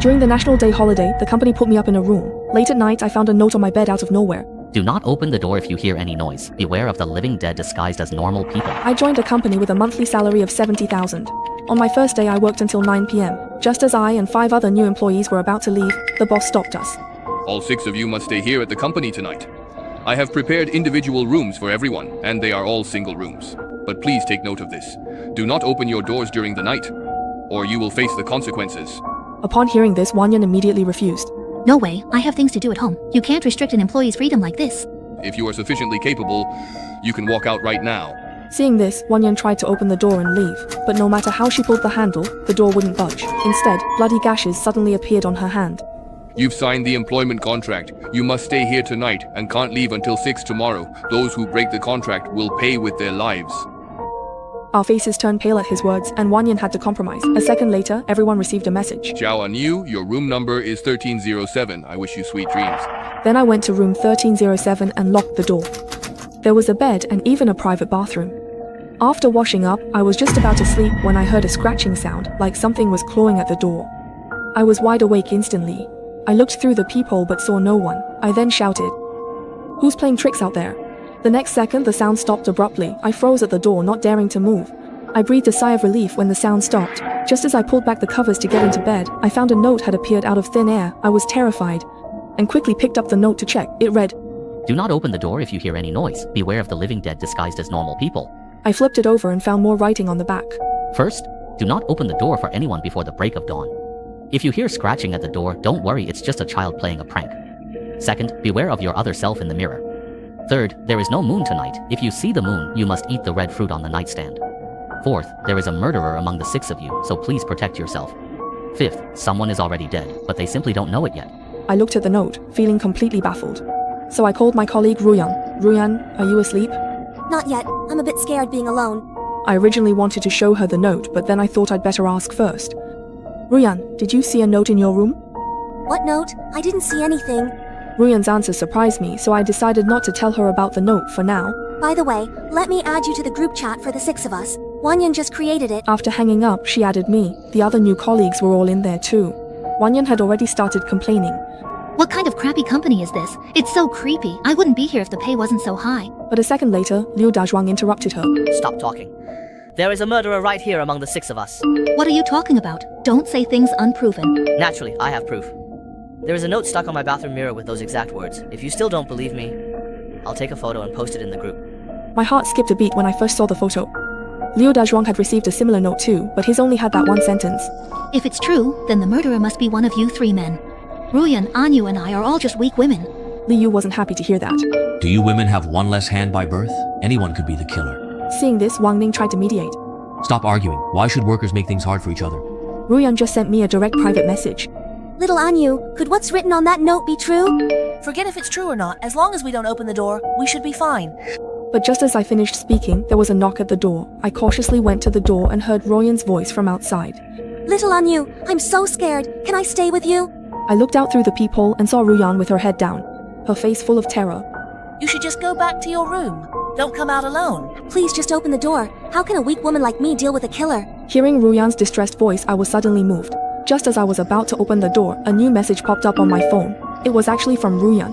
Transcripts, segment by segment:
During the National Day holiday, the company put me up in a room. Late at night, I found a note on my bed out of nowhere. Do not open the door if you hear any noise. Beware of the living dead disguised as normal people. I joined a company with a monthly salary of 70,000. On my first day, I worked until 9 p.m. Just as I and 5 other new employees were about to leave, the boss stopped us. All 6 of you must stay here at the company tonight. I have prepared individual rooms for everyone, and they are all single rooms. But please take note of this. Do not open your doors during the night, or you will face the consequences. Upon hearing this, Wang immediately refused. No way, I have things to do at home. You can't restrict an employee's freedom like this. If you are sufficiently capable, you can walk out right now. Seeing this, Wang tried to open the door and leave, but no matter how she pulled the handle, the door wouldn't budge. Instead, bloody gashes suddenly appeared on her hand. You've signed the employment contract. You must stay here tonight and can't leave until 6 tomorrow. Those who break the contract will pay with their lives. Our faces turned pale at his words, and Wang had to compromise. A second later, everyone received a message. Zhao and you, your room number is 1307. I wish you sweet dreams. Then I went to room 1307 and locked the door. There was a bed and even a private bathroom. After washing up, I was just about to sleep when I heard a scratching sound, like something was clawing at the door. I was wide awake instantly. I looked through the peephole but saw no one. I then shouted, "Who's playing tricks out there?" The next second, the sound stopped abruptly. I froze at the door, not daring to move. I breathed a sigh of relief when the sound stopped. Just as I pulled back the covers to get into bed, I found a note had appeared out of thin air. I was terrified, and quickly picked up the note to check. It read, Do not open the door if you hear any noise. Beware of the living dead disguised as normal people. I flipped it over and found more writing on the back. First, do not open the door for anyone before the break of dawn. If you hear scratching at the door, don't worry, it's just a child playing a prank. Second, beware of your other self in the mirror. Third, there is no moon tonight. If you see the moon, you must eat the red fruit on the nightstand. Fourth, there is a murderer among the 6 of you, so please protect yourself. Fifth, someone is already dead, but they simply don't know it yet. I looked at the note, feeling completely baffled. So I called my colleague Ruyan. Ruyan, are you asleep? Not yet. I'm a bit scared being alone. I originally wanted to show her the note, but then I thought I'd better ask first. Ruyan, did you see a note in your room? What note? I didn't see anything. Ruyan's answer surprised me, so I decided not to tell her about the note for now. By the way, let me add you to the group chat for the 6 of us. Wanyan just created it. After hanging up, she added me. The other new colleagues were all in there too. Wanyan had already started complaining. What kind of crappy company is this? It's so creepy. I wouldn't be here if the pay wasn't so high. But a second later, Dazhuang interrupted her. Stop talking. There is a murderer right here among the 6 of us. What are you talking about? Don't say things unproven. Naturally, I have proof. There is a note stuck on my bathroom mirror with those exact words. If you still don't believe me, I'll take a photo and post it in the group. My heart skipped a beat when I first saw the photo. Dazhuang had received a similar note too, but his only had that one sentence. If it's true, then the murderer must be one of you 3 men. Ruyan, Anyu, and I are all just weak women. Liu wasn't happy to hear that. Do you women have one less hand by birth? Anyone could be the killer. Seeing this, Ning tried to mediate. Stop arguing. Why should workers make things hard for each other? Ruyan just sent me a direct private message. Little Anyu, could what's written on that note be true? Forget if it's true or not. As long as we don't open the door, we should be fine. But just as I finished speaking, there was a knock at the door. I cautiously went to the door and heard Ruyan's voice from outside. Little Anyu, I'm so scared. Can I stay with you? I looked out through the peephole and saw Ruyan with her head down, her face full of terror. You should just go back to your room. Don't come out alone. Please just open the door. How can a weak woman like me deal with a killer? Hearing Ruyan's distressed voice, I was suddenly moved. Just as I was about to open the door, a new message popped up on my phone. It was actually from Ruyan.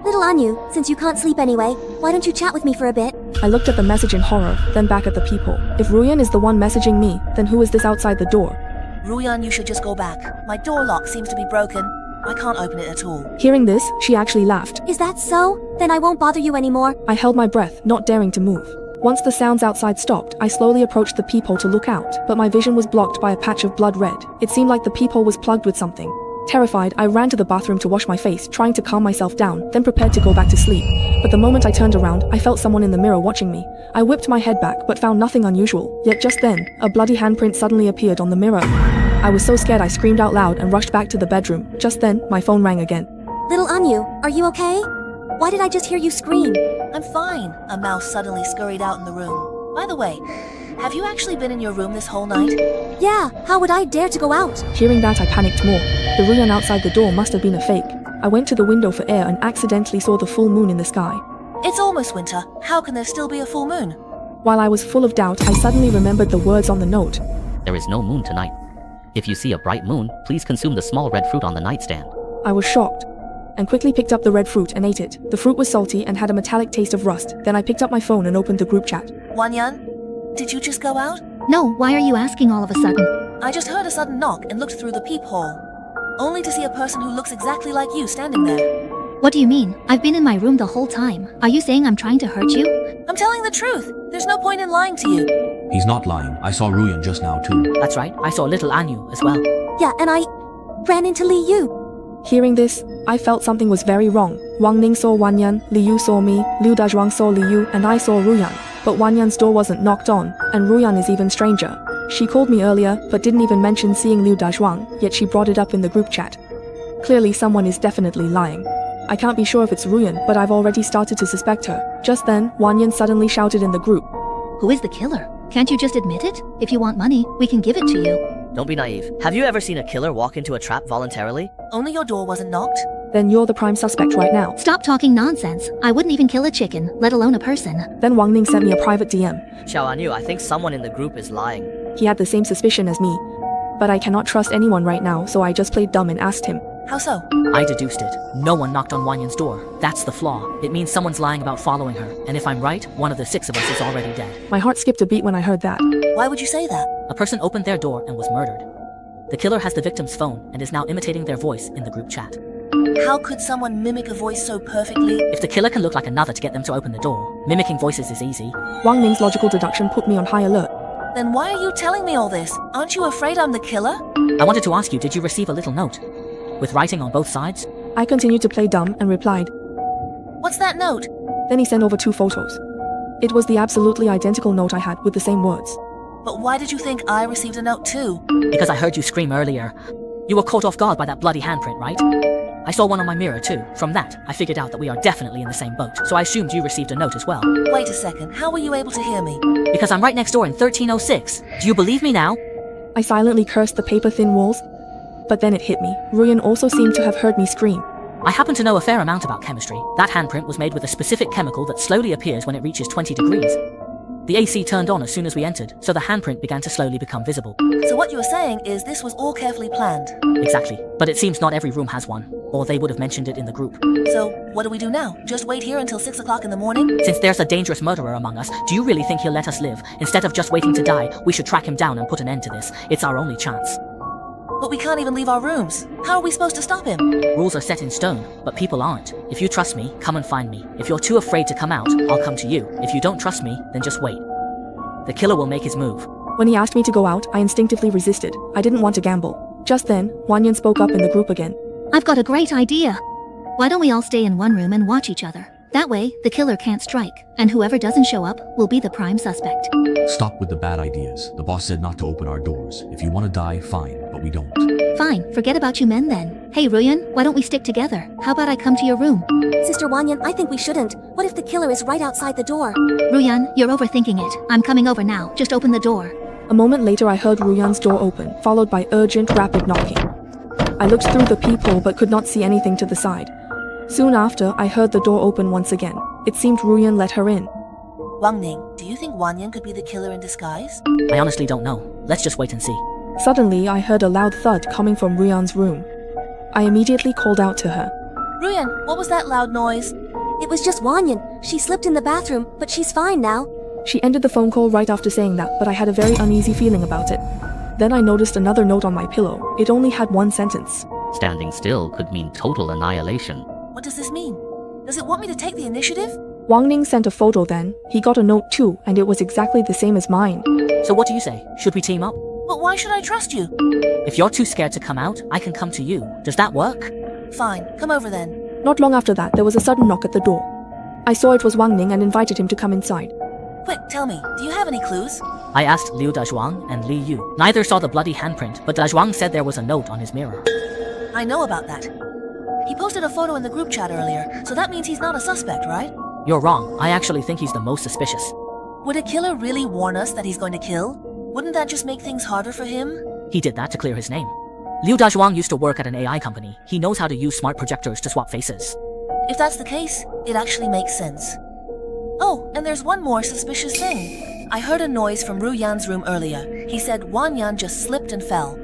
Little Anyu, since you can't sleep anyway, why don't you chat with me for a bit? I looked at the message in horror, then back at the peephole. If Ruyan is the one messaging me, then who is this outside the door? Ruyan, you should just go back. My door lock seems to be broken. I can't open it at all. Hearing this, she actually laughed. Is that so? Then I won't bother you anymore. I held my breath, not daring to move. Once the sounds outside stopped, I slowly approached the peephole to look out, but my vision was blocked by a patch of blood red. It seemed like the peephole was plugged with something. Terrified, I ran to the bathroom to wash my face, trying to calm myself down, then prepared to go back to sleep. But the moment I turned around, I felt someone in the mirror watching me. I whipped my head back, but found nothing unusual. Yet just then, a bloody handprint suddenly appeared on the mirror. I was so scared I screamed out loud and rushed back to the bedroom. Just then, my phone rang again. Little Anyu, are you okay? Why did I just hear you scream? I'm fine. A mouse suddenly scurried out in the room. By the way, have you actually been in your room this whole night? Yeah, how would I dare to go out? Hearing that, I panicked more. The Ruyan outside the door must have been a fake. I went to the window for air and accidentally saw the full moon in the sky. It's almost winter. How can there still be a full moon? While I was full of doubt, I suddenly remembered the words on the note. There is no moon tonight. If you see a bright moon, please consume the small red fruit on the nightstand. I was shocked and quickly picked up the red fruit and ate it. The fruit was salty and had a metallic taste of rust. Then I picked up my phone and opened the group chat. Wanyan, did you just go out? No, why are you asking all of a sudden? I just heard a sudden knock and looked through the peephole, only to see a person who looks exactly like you standing there. What do you mean? I've been in my room the whole time. Are you saying I'm trying to hurt you? I'm telling the truth. There's no point in lying to you. He's not lying. I saw Ruyan just now too. That's right, I saw little Anu as well. Yeah, and I ran into Li Yu. Hearing this, I felt something was very wrong. Wang Ning saw Wanyan, Li Yu saw me, Dazhuang saw Li Yu, and I saw Ruyan. But Wanyan's door wasn't knocked on, and Ruyan is even stranger. She called me earlier, but didn't even mention seeing Dazhuang, yet she brought it up in the group chat. Clearly someone is definitely lying. I can't be sure if it's Ruyan, but I've already started to suspect her. Just then, Wanyan suddenly shouted in the group. Who is the killer? Can't you just admit it? If you want money, we can give it to you. Don't be naive. Have you ever seen a killer walk into a trap voluntarily? Only your door wasn't knocked? Then you're the prime suspect right now. Stop talking nonsense. I wouldn't even kill a chicken, let alone a person. Then Wang Ning sent me a private DM. Xiao Anu, I think someone in the group is lying. He had the same suspicion as me. But I cannot trust anyone right now, so I just played dumb and asked him. How so? I deduced it. No one knocked on Wanyan's door. That's the flaw. It means someone's lying about following her. And if I'm right, one of the 6 of us is already dead. My heart skipped a beat when I heard that. Why would you say that? A person opened their door and was murdered. The killer has the victim's phone and is now imitating their voice in the group chat. How could someone mimic a voice so perfectly? If the killer can look like another to get them to open the door, mimicking voices is easy. Wang Ning's logical deduction put me on high alert. Then why are you telling me all this? Aren't you afraid I'm the killer? I wanted to ask you, did you receive a little note? With writing on both sides? I continued to play dumb and replied. What's that note? Then he sent over 2 photos. It was the absolutely identical note I had with the same words. But why did you think I received a note too? Because I heard you scream earlier. You were caught off guard by that bloody handprint, right? I saw one on my mirror too. From that, I figured out that we are definitely in the same boat, so I assumed you received a note as well. Wait a second, how were you able to hear me? Because I'm right next door in 1306. Do you believe me now? I silently cursed the paper-thin walls. But then it hit me. Ruyan also seemed to have heard me scream. I happen to know a fair amount about chemistry. That handprint was made with a specific chemical that slowly appears when it reaches 20 degrees. The AC turned on as soon as we entered, so the handprint began to slowly become visible. So what you are saying is this was all carefully planned? Exactly. But it seems not every room has one, or they would have mentioned it in the group. So, what do we do now? Just wait here until 6 o'clock in the morning? Since there's a dangerous murderer among us, do you really think he'll let us live? Instead of just waiting to die, we should track him down and put an end to this. It's our only chance. But we can't even leave our rooms. How are we supposed to stop him? Rules are set in stone, but people aren't. If you trust me, come and find me. If you're too afraid to come out, I'll come to you. If you don't trust me, then just wait. The killer will make his move. When he asked me to go out, I instinctively resisted. I didn't want to gamble. Just then, Wanyan spoke up in the group again. I've got a great idea. Why don't we all stay in one room and watch each other? That way, the killer can't strike, and whoever doesn't show up will be the prime suspect. Stop with the bad ideas. The boss said not to open our doors. If you want to die, fine, but we don't. Fine, forget about you men then. Hey Ruyan, why don't we stick together? How about I come to your room? Sister Wanyan, I think we shouldn't. What if the killer is right outside the door? Ruyan, you're overthinking it. I'm coming over now. Just open the door. A moment later I heard Ruyan's door open, followed by urgent, rapid knocking. I looked through the peephole but could not see anything to the side. Soon after, I heard the door open once again. It seemed Ruyan let her in. Wang Ning, do you think Wanyan could be the killer in disguise? I honestly don't know. Let's just wait and see. Suddenly, I heard a loud thud coming from Ruyan's room. I immediately called out to her. Ruyan, what was that loud noise? It was just Wanyan. She slipped in the bathroom, but she's fine now. She ended the phone call right after saying that, but I had a very uneasy feeling about it. Then I noticed another note on my pillow. It only had 1 sentence. Standing still could mean total annihilation. What does this mean? Does it want me to take the initiative? Wang Ning sent a photo then. He got a note too, and it was exactly the same as mine. So what do you say? Should we team up? But why should I trust you? If you're too scared to come out, I can come to you. Does that work? Fine, come over then. Not long after that, there was a sudden knock at the door. I saw it was Wang Ning and invited him to come inside. Quick, tell me, do you have any clues? I asked Dazhuang and Li Yu. Neither saw the bloody handprint, but Dazhuang said there was a note on his mirror. I know about that. He posted a photo in the group chat earlier, so that means he's not a suspect, right? You're wrong. I actually think he's the most suspicious. Would a killer really warn us that he's going to kill? Wouldn't that just make things harder for him? He did that to clear his name. Dazhuang used to work at an AI company. He knows how to use smart projectors to swap faces. If that's the case, it actually makes sense. Oh, and there's one more suspicious thing. I heard a noise from Ruyan's room earlier. He said Wang Yan just slipped and fell.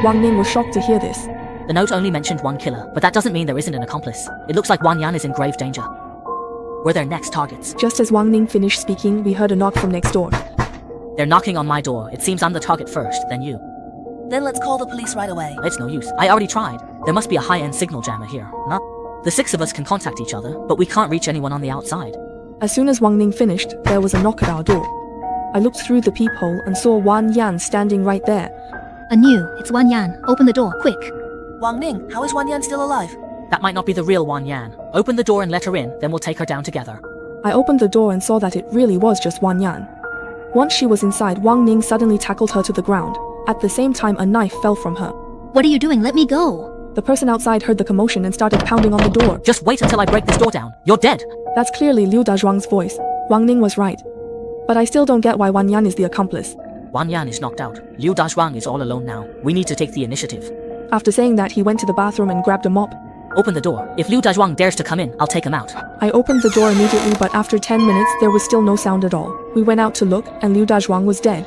Wang Ning was shocked to hear this. The note only mentioned one killer, but that doesn't mean there isn't an accomplice. It looks like Wang Yan is in grave danger. We're their next targets. Just as Wang Ning finished speaking, we heard a knock from next door. They're knocking on my door. It seems I'm the target first, then you. Then let's call the police right away. It's no use. I already tried. There must be a high-end signal jammer here. Not. The 6 of us can contact each other, but we can't reach anyone on the outside. As soon as Wang Ning finished, there was a knock at our door. I looked through the peephole and saw Wang Yan standing right there. It's Wang Yan. Open the door, quick. Wang Ning, how is Wang Yan still alive? That might not be the real Wang Yan. Open the door and let her in, then we'll take her down together. I opened the door and saw that it really was just Wang Yan. Once she was inside, Wang Ning suddenly tackled her to the ground. At the same time, a knife fell from her. What are you doing? Let me go. The person outside heard the commotion and started pounding on the door. Just wait until I break this door down. You're dead. That's clearly Dazhuang's voice. Wang Ning was right. But I still don't get why Wang Yan is the accomplice. Wang Yan is knocked out. Dazhuang is all alone now. We need to take the initiative. After saying that, he went to the bathroom and grabbed a mop. Open the door. If Dazhuang dares to come in, I'll take him out. I opened the door immediately, but after 10 minutes, there was still no sound at all. We went out to look, and Dazhuang was dead.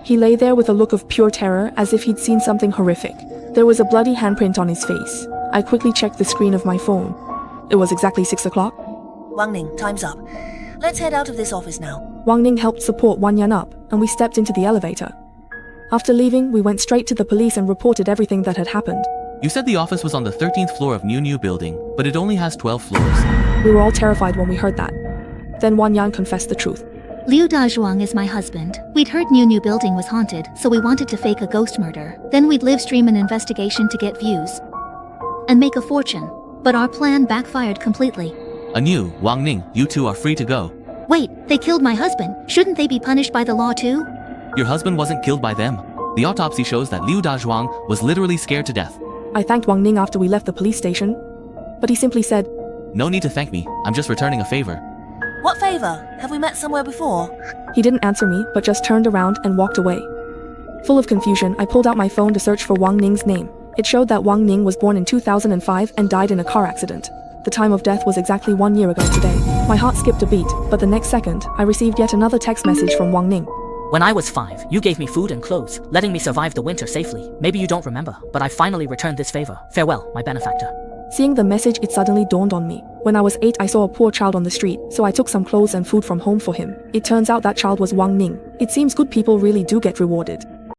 He lay there with a look of pure terror, as if he'd seen something horrific. There was a bloody handprint on his face. I quickly checked the screen of my phone. It was exactly 6 o'clock. Wang Ning, time's up. Let's head out of this office now. Wang Ning helped support Wang Yan up, and we stepped into the elevator. After leaving, we went straight to the police and reported everything that had happened. You said the office was on the 13th floor of New building, but it only has 12 floors. We were all terrified when we heard that. Then Wang Yan confessed the truth. Dazhuang is my husband. We'd heard New building was haunted, so we wanted to fake a ghost murder. Then we'd live stream an investigation to get views and make a fortune. But our plan backfired completely. Wang Ning, you two are free to go. Wait, they killed my husband. Shouldn't they be punished by the law too? Your husband wasn't killed by them. The autopsy shows that Dazhuang was literally scared to death. I thanked Wang Ning after we left the police station, but he simply said, "No need to thank me, I'm just returning a favor." What favor? Have we met somewhere before? He didn't answer me, but just turned around and walked away. Full of confusion, I pulled out my phone to search for Wang Ning's name. It showed that Wang Ning was born in 2005 and died in a car accident. The time of death was exactly 1 year ago today. My heart skipped a beat, but the next second, I received yet another text message from Wang Ning. When I was 5, you gave me food and clothes, letting me survive the winter safely. Maybe you don't remember, but I finally returned this favor. Farewell, my benefactor. Seeing the message, it suddenly dawned on me. When I was 8, I saw a poor child on the street, so I took some clothes and food from home for him. It turns out that child was Wang Ning. It seems good people really do get rewarded.